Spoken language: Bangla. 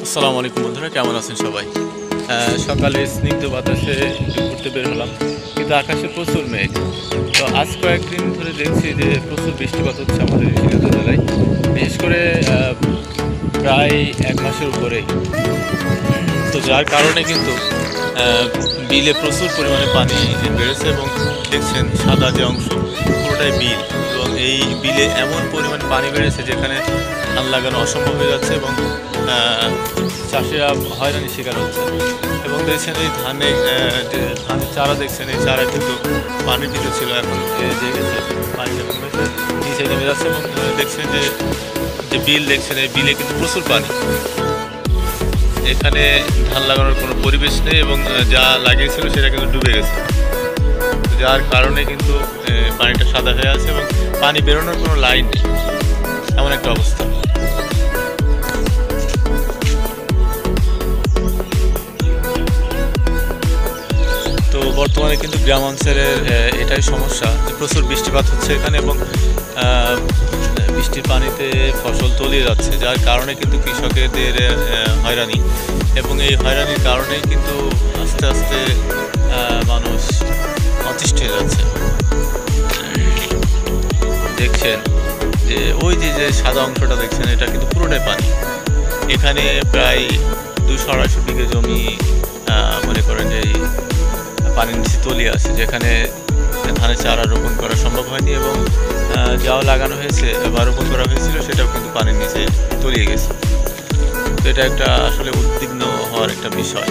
আসসালামু আলাইকুম বন্ধুরা, কেমন আছেন সবাই? সকালে স্নিগ্ধ বাতাসে একটু ঘুরতে বের হলাম, কিন্তু আকাশে প্রচুর মেঘ। তো আজ কয়েকদিন ধরে দেখছি যে প্রচুর বৃষ্টিপাত হচ্ছে আমাদের ঋষিগঞ্জ জেলায়, বিশেষ করে প্রায় 1 মাসের উপরেই। তো যার কারণে কিন্তু বিলে প্রচুর পরিমাণে পানি বেড়েছে এবং দেখছেন সাদা যে অংশ পুরোটাই বিল, এবং এই বিলে এমন পরিমাণে পানি বেড়েছে যেখানে ধান লাগানো অসম্ভব হয়ে যাচ্ছে এবং চাষিরা হয়রানির শিকার হচ্ছে। এবং দেখছেন এই ধানের চারা, দেখছেন এই চারা কিন্তু পানির ভিতরে ছিল, এখন জেগেছে, পানিটা কমেছে, নিচে নেমে যাচ্ছে। এবং দেখছেন যে বিল, দেখছেন এই বিলে কিন্তু প্রচুর পানি, এখানে ধান লাগানোর কোনো পরিবেশ নেই এবং যা লাগিয়েছিল সেটা কিন্তু ডুবে গেছে, যার কারণে কিন্তু পানিটা সাদা হয়ে আছে এবং পানি বেরোনোর কোনো লাইন নেই, এমন একটা অবস্থা। তো বর্তমানে কিন্তু গ্রাম অঞ্চলের এটাই সমস্যা, প্রচুর বৃষ্টিপাত হচ্ছে এখানে এবং বৃষ্টির পানিতে ফসল তলিয়ে যাচ্ছে, যার কারণে কিন্তু কৃষকদের হয়রানি, এবং এই হয়রানির কারণেই কিন্তু আস্তে আস্তে মানুষ অতিষ্ঠ হয়ে যাচ্ছে। দেখছেন যে ওই যে সাদা অংশটা দেখছেন, এটা কিন্তু পুরোটাই পানি। এখানে প্রায় 200-250 বিঘে জমি মনে করেন যে পানির নিচে তলিয়ে আছে, যেখানে ধানের চারা রোপণ করা সম্ভব হয়নি এবং যাও লাগানো হয়েছে বা রোপণ করা হয়েছিল সেটাও কিন্তু পানির নিচে তলিয়ে গেছে। তো এটা একটা আসলে উদ্বিগ্ন হওয়ার একটা বিষয়।